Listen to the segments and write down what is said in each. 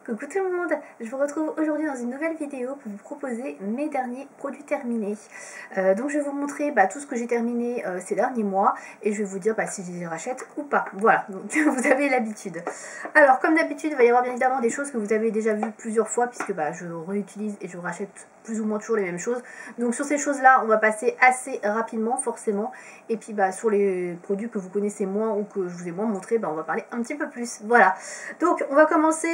Coucou tout le monde, je vous retrouve aujourd'hui dans une nouvelle vidéo pour vous proposer mes derniers produits terminés. Donc je vais vous montrer tout ce que j'ai terminé ces derniers mois et je vais vous dire si je les rachète ou pas. Voilà, donc vous avez l'habitude. Alors comme d'habitude, il va y avoir bien évidemment des choses que vous avez déjà vues plusieurs fois puisque je réutilise et je rachète plus ou moins toujours les mêmes choses. Donc sur ces choses-là, on va passer assez rapidement forcément. Et puis sur les produits que vous connaissez moins ou que je vous ai moins montré, on va parler un petit peu plus. Voilà. Donc on va commencer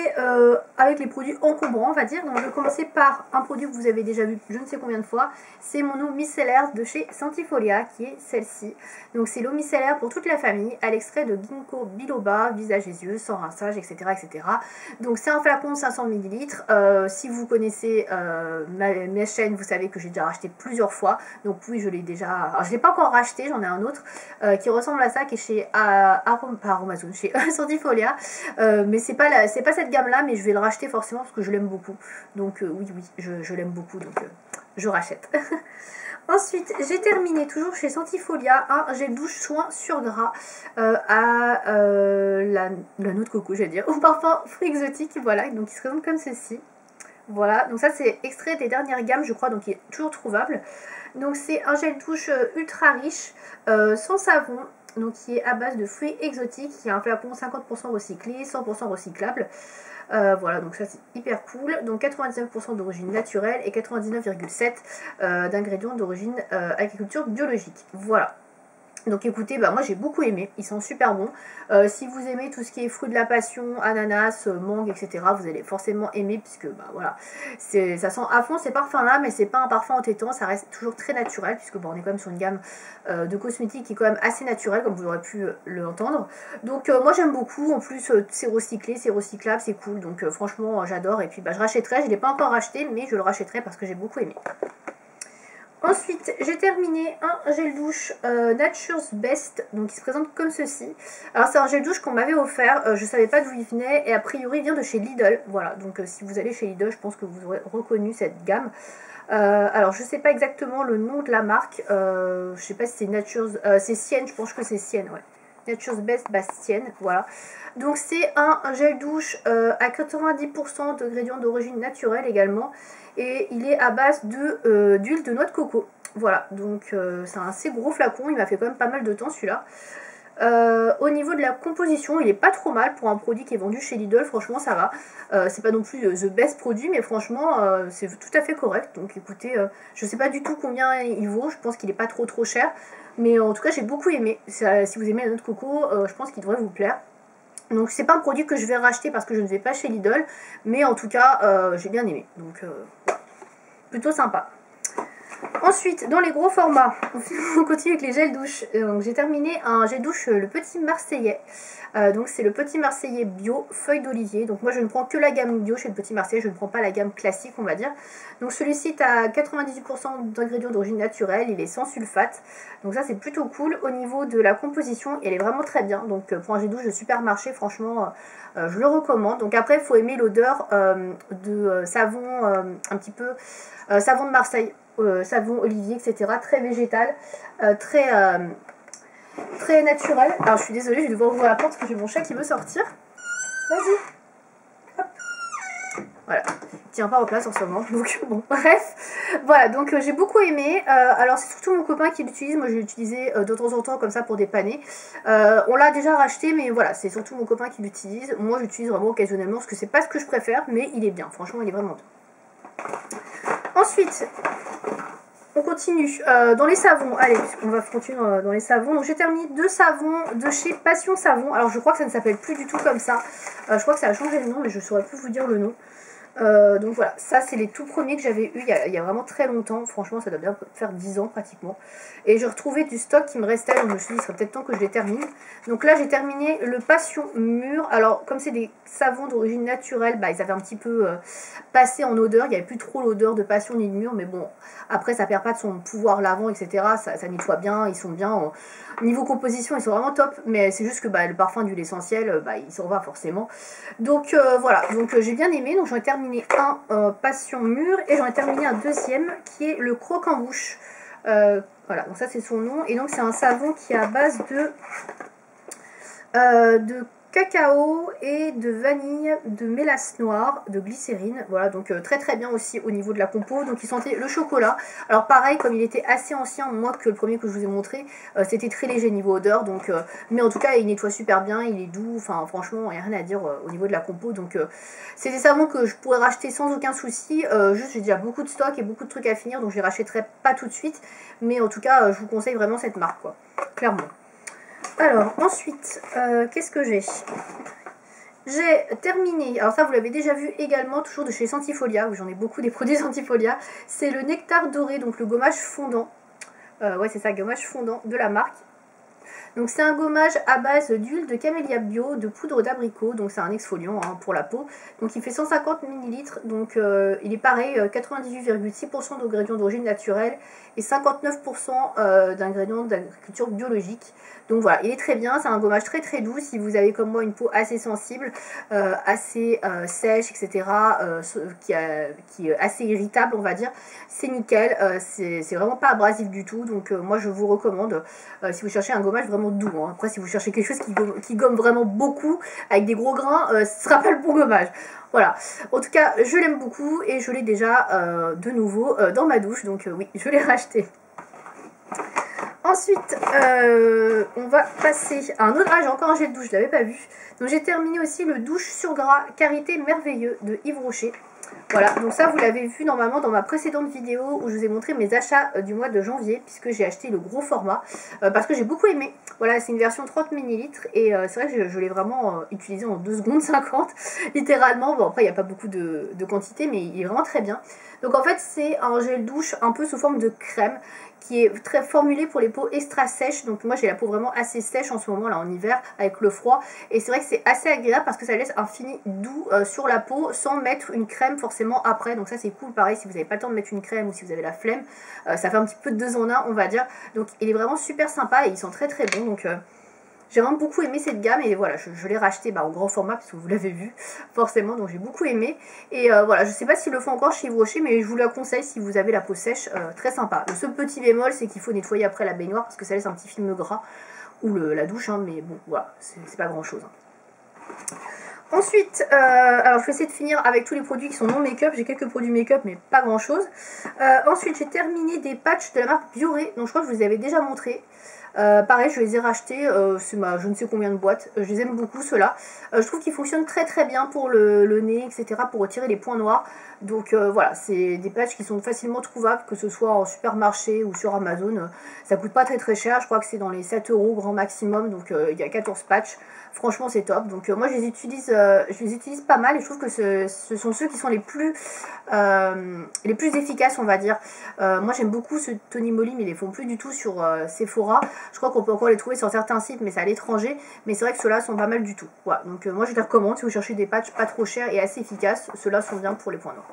avec les produits encombrants, on va dire. Donc je vais commencer par un produit que vous avez déjà vu je ne sais combien de fois. C'est mon eau micellaire de chez Sentifolia, qui est celle-ci. Donc c'est l'eau micellaire pour toute la famille, à l'extrait de ginkgo biloba, visage et yeux, sans rinçage, etc. etc. Donc c'est un flacon 500 ml. Si vous connaissez mes chaînes, vous savez que j'ai déjà racheté plusieurs fois. Donc oui, je l'ai déjà... Alors je ne l'ai pas encore racheté, j'en ai un autre qui ressemble à ça, qui est chez chez Sentifolia. Mais c'est pas cette gamme-là, mais je vais le racheter forcément parce que je l'aime beaucoup. Donc oui, je l'aime beaucoup, donc je rachète. Ensuite, j'ai terminé toujours chez Sentifolia un gel douche soin sur gras à la noix de coco, j'allais dire, au parfum fruits exotiques, voilà, donc il se présente comme ceci. Voilà, donc ça c'est extrait des dernières gammes, je crois, donc il est toujours trouvable. Donc c'est un gel douche ultra riche, sans savon, donc qui est à base de fruits exotiques, qui a un flacon 50% recyclé, 100% recyclable. Voilà, donc ça c'est hyper cool. Donc 99% d'origine naturelle et 99,7% d'ingrédients d'origine agriculture biologique. Voilà. Donc écoutez, moi j'ai beaucoup aimé, ils sont super bons. Si vous aimez tout ce qui est fruits de la passion, ananas, mangue, etc., vous allez forcément aimer, puisque voilà, ça sent à fond ces parfums là, mais c'est pas un parfum entêtant, ça reste toujours très naturel, puisque on est quand même sur une gamme de cosmétiques qui est quand même assez naturelle, comme vous aurez pu l'entendre. Donc moi j'aime beaucoup, en plus c'est recyclé, c'est recyclable, c'est cool, donc franchement j'adore. Et puis je rachèterai, je l'ai pas encore racheté, mais je le rachèterai parce que j'ai beaucoup aimé. Ensuite, j'ai terminé un gel douche Nature's Best, donc il se présente comme ceci. Alors c'est un gel douche qu'on m'avait offert, je savais pas d'où il venait, et a priori il vient de chez Lidl. Voilà, donc si vous allez chez Lidl, je pense que vous aurez reconnu cette gamme. Alors je sais pas exactement le nom de la marque, je sais pas si c'est Nature's, c'est Sienne, je pense que c'est Sienne, ouais. Nature's Best Bastienne, voilà. Donc c'est un gel douche à 90% d'ingrédients d'origine naturelle également. Et il est à base d'huile de noix de coco. Voilà, donc c'est un assez gros flacon, il m'a fait quand même pas mal de temps celui-là. Au niveau de la composition, il est pas trop mal pour un produit qui est vendu chez Lidl, franchement ça va. C'est pas non plus the best produit, mais franchement c'est tout à fait correct. Donc écoutez, je sais pas du tout combien il vaut, je pense qu'il est pas trop cher. Mais en tout cas j'ai beaucoup aimé. Si vous aimez la noix de coco, je pense qu'il devrait vous plaire. Donc c'est pas un produit que je vais racheter parce que je ne vais pas chez Lidl, mais en tout cas j'ai bien aimé, donc plutôt sympa. Ensuite, dans les gros formats, on continue avec les gels douche. J'ai terminé un gel douche, le Petit Marseillais. Donc c'est le Petit Marseillais bio, feuille d'olivier. Donc moi je ne prends que la gamme bio chez le Petit Marseillais, je ne prends pas la gamme classique on va dire. Donc celui-ci est à 98% d'ingrédients d'origine naturelle, il est sans sulfate. Donc ça c'est plutôt cool. Au niveau de la composition, elle est vraiment très bien. Donc pour un gel douche de supermarché, franchement je le recommande. Donc après il faut aimer l'odeur de savon un petit peu, savon de Marseille. Savon olivier, etc. Très végétal, très naturel. Alors je suis désolée, je vais devoir ouvrir la porte parce que j'ai mon chat qui veut sortir. Vas-y. Hop. Voilà. Il tient pas en place en ce moment. Donc bon, bref. Voilà, donc j'ai beaucoup aimé. Alors c'est surtout mon copain qui l'utilise. Moi je l'utilisais de temps en temps comme ça pour dépanner. On l'a déjà racheté, mais voilà, c'est surtout mon copain qui l'utilise. Moi j'utilise vraiment occasionnellement parce que c'est pas ce que je préfère, mais il est bien. Franchement, il est vraiment bien. Ensuite, on continue dans les savons. Allez, on va continuer dans les savons. Donc j'ai terminé 2 savons de chez Passion Savon. Alors je crois que ça ne s'appelle plus du tout comme ça. Je crois que ça a changé le nom, mais je ne saurais plus vous dire le nom. Donc voilà, ça c'est les tout premiers que j'avais eu il y a vraiment très longtemps. Franchement ça doit bien faire 10 ans pratiquement. Et je retrouvais du stock qui me restait, donc je me suis dit il serait peut-être temps que je les termine. Donc là j'ai terminé le Passion Mûr. Alors comme c'est des savons d'origine naturelle, ils avaient un petit peu passé en odeur. Il n'y avait plus trop l'odeur de Passion ni de Mûr, mais bon, après ça perd pas de son pouvoir lavant, etc. Ça nettoie bien, ils sont bien. Niveau composition, ils sont vraiment top, mais c'est juste que le parfum d'huile essentielle, il s'en va forcément. Donc voilà, donc j'ai bien aimé. Donc j'en ai terminé un Passion Mûr et j'en ai terminé un deuxième qui est le Croque en bouche. Voilà, donc ça c'est son nom. Et donc c'est un savon qui est à base de cacao et de vanille, de mélasse noire, de glycérine. Voilà, donc très très bien aussi au niveau de la compo. Donc il sentait le chocolat. Alors pareil, comme il était assez ancien, moins que le premier que je vous ai montré, c'était très léger niveau odeur. Donc, mais en tout cas, il nettoie super bien, il est doux. Enfin, franchement, il n'y a rien à dire au niveau de la compo. Donc c'est des savons que je pourrais racheter sans aucun souci. Juste, j'ai déjà beaucoup de stock et beaucoup de trucs à finir, donc je les rachèterai pas tout de suite. Mais en tout cas, je vous conseille vraiment cette marque, quoi. Clairement. Alors, ensuite, qu'est-ce que j'ai? J'ai terminé, alors ça vous l'avez déjà vu également, toujours de chez Sentifolia, où j'en ai beaucoup des produits Sentifolia. C'est le nectar doré, donc le gommage fondant. Ouais, c'est ça, gommage fondant de la marque. Donc c'est un gommage à base d'huile de camélia bio, de poudre d'abricot, donc c'est un exfoliant hein, pour la peau. Donc il fait 150 ml, donc il est pareil, 98,6% d'ingrédients d'origine naturelle et 59% d'ingrédients d'agriculture biologique. Donc voilà, il est très bien, c'est un gommage très très doux si vous avez comme moi une peau assez sensible, assez sèche, etc., qui est assez irritable on va dire, c'est nickel, c'est vraiment pas abrasif du tout, donc moi je vous recommande si vous cherchez un gommage vraiment doux. Hein. Après si vous cherchez quelque chose qui gomme vraiment beaucoup, avec des gros grains, ce sera pas le bon gommage. Voilà, en tout cas je l'aime beaucoup et je l'ai déjà de nouveau dans ma douche, donc oui, je l'ai racheté. Ensuite, on va passer à un autre. Ah, j'ai encore un gel douche, je ne l'avais pas vu. Donc j'ai terminé aussi le douche sur gras Karité Merveilleux de Yves Rocher. Voilà, donc ça vous l'avez vu normalement dans ma précédente vidéo où je vous ai montré mes achats du mois de janvier, puisque j'ai acheté le gros format, parce que j'ai beaucoup aimé. Voilà, c'est une version 30 ml et c'est vrai que je l'ai vraiment utilisé en 2 secondes 50, littéralement. Bon, après il n'y a pas beaucoup de quantité, mais il est vraiment très bien. Donc en fait c'est un gel douche un peu sous forme de crème, qui est très formulé pour les peaux extra sèches. Donc moi j'ai la peau vraiment assez sèche en ce moment là en hiver avec le froid, et c'est vrai que c'est assez agréable parce que ça laisse un fini doux sur la peau sans mettre une crème forcément après. Donc ça c'est cool, pareil si vous n'avez pas le temps de mettre une crème ou si vous avez la flemme, ça fait un petit peu de 2 en 1 on va dire. Donc il est vraiment super sympa et ils sont très très bons, donc j'ai vraiment beaucoup aimé cette gamme et voilà, je l'ai racheté en grand format parce que vous l'avez vu forcément, donc j'ai beaucoup aimé. Et voilà, je sais pas s'ils le font encore chez Yves Rocher, mais je vous la conseille si vous avez la peau sèche, très sympa. Le seul petit bémol, c'est qu'il faut nettoyer après la baignoire parce que ça laisse un petit film gras, ou la douche, hein, mais bon, voilà, c'est pas grand chose. Hein. Ensuite, alors je vais essayer de finir avec tous les produits qui sont non make-up. J'ai quelques produits make-up, mais pas grand chose. Ensuite, j'ai terminé des patchs de la marque Bioré, donc je crois que je vous les avais déjà montrés. Pareil, je les ai rachetés, c'est ma je ne sais combien de boîtes, je les aime beaucoup ceux-là. Je trouve qu'ils fonctionnent très très bien pour le nez, etc., pour retirer les points noirs. Donc voilà, c'est des patchs qui sont facilement trouvables, que ce soit en supermarché ou sur Amazon. Ça coûte pas très très cher, je crois que c'est dans les 7 € grand maximum, donc il y a 14 patchs. Franchement c'est top, donc moi je les utilise pas mal et je trouve que ce sont ceux qui sont les plus efficaces on va dire. Moi j'aime beaucoup ce Tony Moly, mais ils les font plus du tout sur Sephora. Je crois qu'on peut encore les trouver sur certains sites, mais c'est à l'étranger. Mais c'est vrai que ceux-là sont pas mal du tout. Voilà, donc moi je les recommande si vous cherchez des patchs pas trop chers et assez efficaces. Ceux-là sont bien pour les points noirs.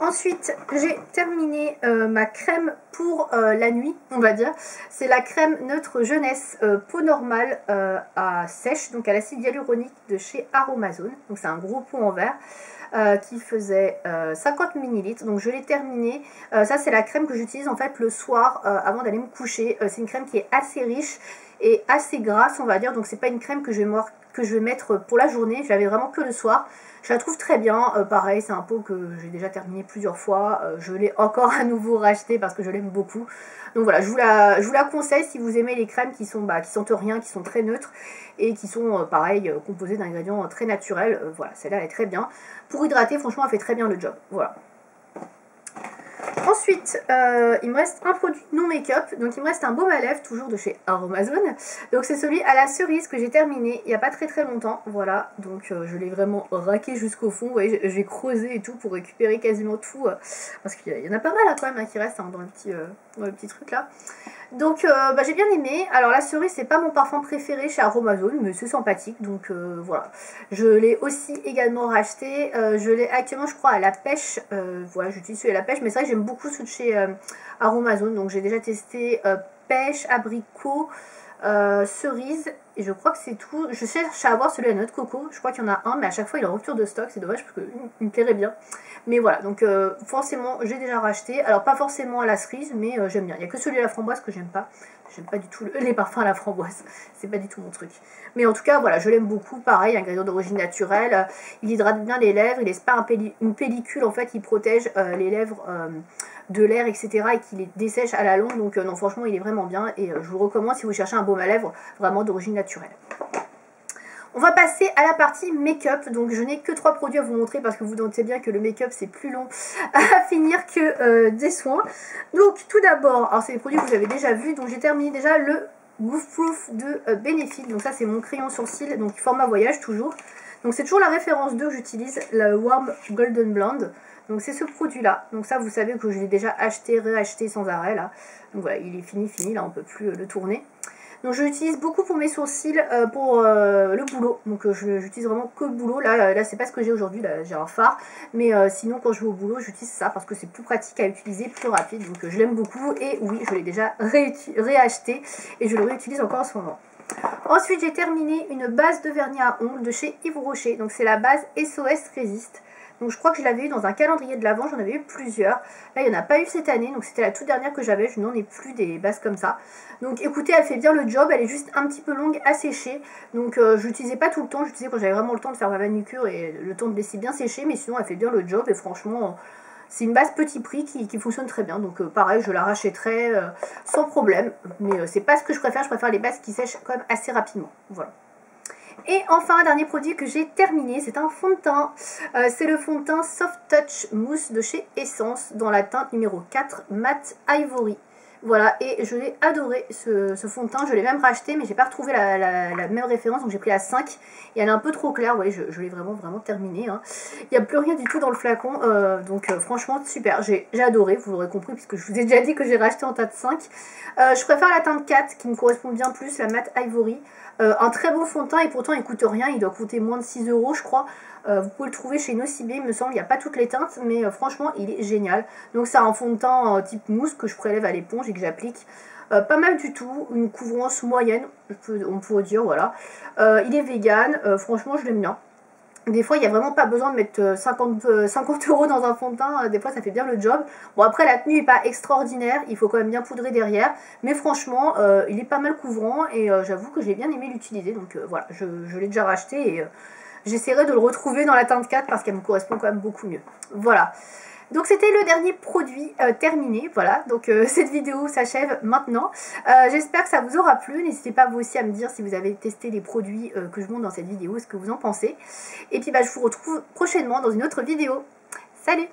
Ensuite, j'ai terminé ma crème pour la nuit, on va dire. C'est la crème neutre jeunesse peau normale à sèche, donc à l'acide hyaluronique de chez Aromazone. Donc c'est un gros pot en verre qui faisait 50 ml. Donc je l'ai terminé. Ça c'est la crème que j'utilise en fait le soir avant d'aller me coucher. C'est une crème qui est assez riche et assez grasse, on va dire. Donc c'est pas une crème que je vais mettre pour la journée. Je l'avais vraiment que le soir. Je la trouve très bien, pareil c'est un pot que j'ai déjà terminé plusieurs fois, je l'ai encore à nouveau racheté parce que je l'aime beaucoup. Donc voilà, je vous la conseille si vous aimez les crèmes qui sentent rien, qui sont très neutres et qui sont pareil composées d'ingrédients très naturels. Voilà, celle-là elle est très bien. Pour hydrater, franchement elle fait très bien le job, voilà. Ensuite, il me reste un produit non make-up, donc il me reste un baume à lèvres, toujours de chez Aromazone. Donc c'est celui à la cerise que j'ai terminé il n'y a pas très très longtemps, voilà. Donc je l'ai vraiment raqué jusqu'au fond, vous voyez, j'ai creusé et tout pour récupérer quasiment tout, parce qu'il y en a pas mal là, quand même hein, qui reste hein, dans le petit truc là. Donc j'ai bien aimé. Alors la cerise c'est pas mon parfum préféré chez Aromazone, mais c'est sympathique, donc voilà. Je l'ai aussi également racheté, je l'ai actuellement je crois à la pêche, voilà j'utilise celui à la pêche, mais c'est vrai que j'aime beaucoup ceux de chez Aromazone, donc j'ai déjà testé pêche, abricot, cerise, et je crois que c'est tout. Je cherche à avoir celui à noix de coco, je crois qu'il y en a un, mais à chaque fois il est en rupture de stock, c'est dommage parce qu'il me plairait bien. Mais voilà, donc forcément j'ai déjà racheté, alors pas forcément à la cerise, mais j'aime bien. Il n'y a que celui à la framboise que j'aime pas. J'aime pas du tout les parfums à la framboise, c'est pas du tout mon truc. Mais en tout cas, voilà, je l'aime beaucoup. Pareil, ingrédient d'origine naturelle, il hydrate bien les lèvres, il laisse pas une pellicule, en fait, il protège les lèvres de l'air, etc. et qui les dessèche à la longue. Donc non, franchement, il est vraiment bien et je vous recommande si vous cherchez un baume à lèvres vraiment d'origine naturelle. On va passer à la partie make-up. Donc je n'ai que 3 produits à vous montrer parce que vous notez bien que le make-up c'est plus long à finir que des soins. Donc tout d'abord, alors c'est des produits que vous avez déjà vus. Donc j'ai terminé déjà le Goof Proof de Benefit. Donc ça c'est mon crayon sourcil, donc format voyage toujours. Donc c'est toujours la référence 2 que j'utilise, le Warm Golden Blonde. Donc c'est ce produit là. Donc ça vous savez que je l'ai déjà acheté, réacheté sans arrêt là. Donc voilà, il est fini, là on peut plus le tourner. Donc je l'utilise beaucoup pour mes sourcils, pour le boulot. Donc j'utilise vraiment que le boulot. Là c'est pas ce que j'ai aujourd'hui, là j'ai un fard. Mais sinon quand je vais au boulot j'utilise ça parce que c'est plus pratique à utiliser, plus rapide. Donc je l'aime beaucoup et oui je l'ai déjà réacheté et je le réutilise encore en ce moment. Ensuite j'ai terminé une base de vernis à ongles de chez Yves Rocher. Donc c'est la base SOS Resist. Donc je crois que je l'avais eu dans un calendrier de l'Avent, j'en avais eu plusieurs. Là il n'y en a pas eu cette année, donc c'était la toute dernière que j'avais, je n'en ai plus des bases comme ça. Donc écoutez, elle fait bien le job, elle est juste un petit peu longue à sécher. Donc je l'utilisais pas tout le temps, j'utilisais quand j'avais vraiment le temps de faire ma manucure et le temps de laisser bien sécher. Mais sinon elle fait bien le job et franchement c'est une base petit prix qui fonctionne très bien. Donc pareil, je la rachèterai sans problème. Mais c'est pas ce que je préfère les bases qui sèchent quand même assez rapidement. Voilà. Et enfin, un dernier produit que j'ai terminé, c'est un fond de teint. C'est le fond de teint Soft Touch Mousse de chez Essence dans la teinte numéro 4 Matte Ivory. Voilà, et je l'ai adoré ce fond de teint, je l'ai même racheté, mais j'ai pas retrouvé la même référence, donc j'ai pris la 5, et elle est un peu trop claire, vous voyez, je l'ai vraiment terminé. Hein. Il n'y a plus rien du tout dans le flacon, donc franchement super, j'ai adoré, vous l'aurez compris, puisque je vous ai déjà dit que j'ai racheté en teinte 5. Je préfère la teinte 4, qui me correspond bien plus, la Matte Ivory. Un très beau fond de teint, et pourtant il coûte rien, il doit coûter moins de 6 €, je crois. Vous pouvez le trouver chez Nocibé, il me semble, il n'y a pas toutes les teintes, mais franchement il est génial. Donc c'est un fond de teint type mousse que je prélève à l'éponge et que j'applique. Pas mal du tout, une couvrance moyenne, on pourrait dire, voilà. Il est vegan, franchement je l'aime bien. Des fois, il n'y a vraiment pas besoin de mettre 50 € dans un fond de teint. Des fois, ça fait bien le job. Bon, après, la tenue n'est pas extraordinaire. Il faut quand même bien poudrer derrière. Mais franchement, il est pas mal couvrant. Et j'avoue que j'ai bien aimé l'utiliser. Donc voilà, je l'ai déjà racheté. Et j'essaierai de le retrouver dans la teinte 4 parce qu'elle me correspond quand même beaucoup mieux. Voilà. Donc c'était le dernier produit terminé, voilà, donc cette vidéo s'achève maintenant. J'espère que ça vous aura plu, n'hésitez pas vous aussi à me dire si vous avez testé les produits que je montre dans cette vidéo, ce que vous en pensez. Et puis bah, je vous retrouve prochainement dans une autre vidéo. Salut!